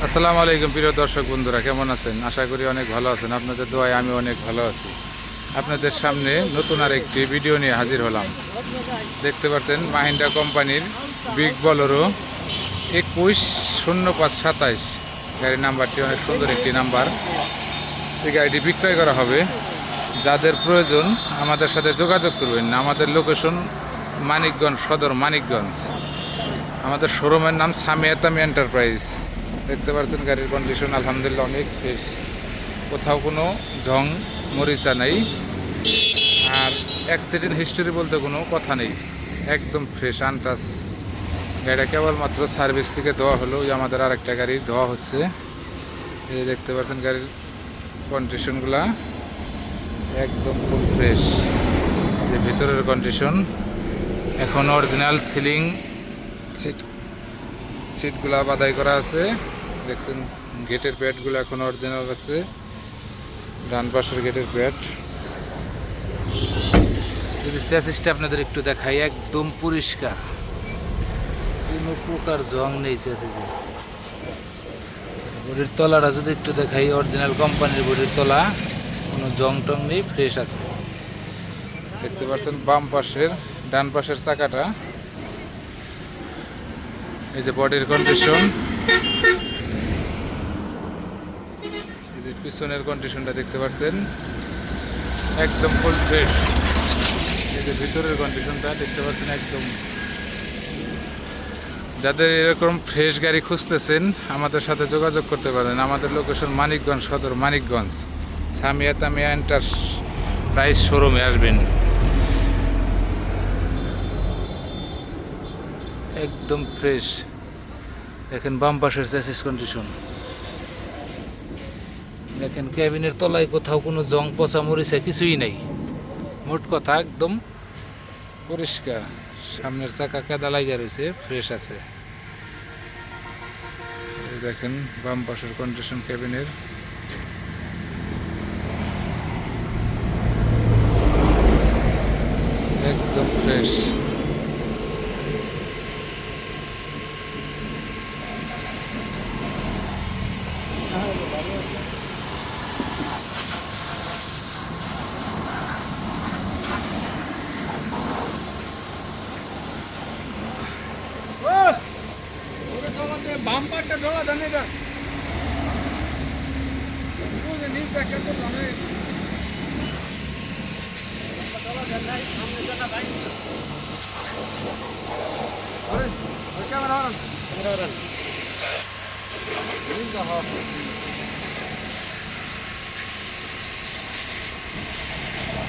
আসসালামু আলাইকুম প্রিয় দর্শক বন্ধুরা, কেমন আছেন? আশা করি অনেক ভালো আছেন। আপনাদের দোয়ায় আমি অনেক ভালো আছি। আপনাদের সামনে নতুন আর একটি ভিডিও নিয়ে হাজির হলাম। দেখতে পাচ্ছেন মাহিন্দ্রা কোম্পানির বিগ বলেরো 210527 গাড়ির নাম্বারটি অনেক সুন্দর একটি নাম্বার। এই গাড়িটি বিক্রয় করা হবে। যাদের প্রয়োজন আমাদের সাথে যোগাযোগ করবেন। আমাদের লোকেশন মানিকগঞ্জ সদর, মানিকগঞ্জ। আমাদের শোরুমের নাম সামিয়াতামি এন্টারপ্রাইজ। দেখতে পাচ্ছেন গাড়ির কন্ডিশন আলহামদুলিল্লাহ অনেক ফ্রেশ, কোথাও কোনো জং মরিচা নেই, আর অ্যাক্সিডেন্ট হিস্টোরি বলতে কোনো কথা নেই, একদম ফ্রেশ আনটাচ। গাড়িটা কেবলমাত্র সার্ভিস থেকে দেওয়া হলো। ওই আমাদের আরেকটা গাড়ি ধোয়া হচ্ছে। এই দেখতে পাচ্ছেন গাড়ির কন্ডিশনগুলা একদম ফুল ফ্রেশ। যে ভিতরের কন্ডিশন এখন অরিজিনাল সিলিং সিটগুলা বাদাই করা আছে। দেখছেন গেটের প্যাডগুলো এখন অরিজিনাল আছে, ডান পাশের গেটের প্যাড। যদি চ্যাসিসটা আপনাদের একটু দেখাই, একদম পরিষ্কার, কোনো প্রকার জং নেই চ্যাসিসে। বডির তলাটা যদি একটু দেখাই, অরিজিনাল কোম্পানির বডির তলা, কোনো জং টং নেই, ফ্রেশ আছে। দেখতে পাচ্ছেন বাম পাশের ডান পাশের চাকাটা, এই যে বডির কন্ডিশন, এই যে পিছনের কন্ডিশনটা দেখতে পাচ্ছেন একদম ফুল ফ্রেশ। এই যে ভিতরের কন্ডিশনটা দেখতে পাচ্ছেন একদম। যাদের এরকম ফ্রেশ গাড়ি খুঁজতেছেন আমাদের সাথে যোগাযোগ করতে পারেন। আমাদের লোকেশন মানিকগঞ্জ সদর, মানিকগঞ্জ সামিয়াতামি এন্টারপ্রাইজ শোরুমে আসবেন। একদম ফ্রেশ। দেখেন বাম পাশের চ্যাসিস কন্ডিশন, দেখেন ক্যাবিনের তলায় কোথাও কোনো জং পচা মরিচা কিছুই নেই। মোট কথা একদম পরিষ্কার। সামনের চাকা কাদা লাগা রয়েছে, ফ্রেশ আছে। দেখেন বাম পাশের কন্ডিশন ক্যাবিনের একদম ফ্রেশ। বাম্পারটা ডলা দেন, এটা নিচটা কেমন জানে ডলা দেন নাই, সামনে জানা ভাই। ওই ক্যামেরা অন, ক্যামেরা অন।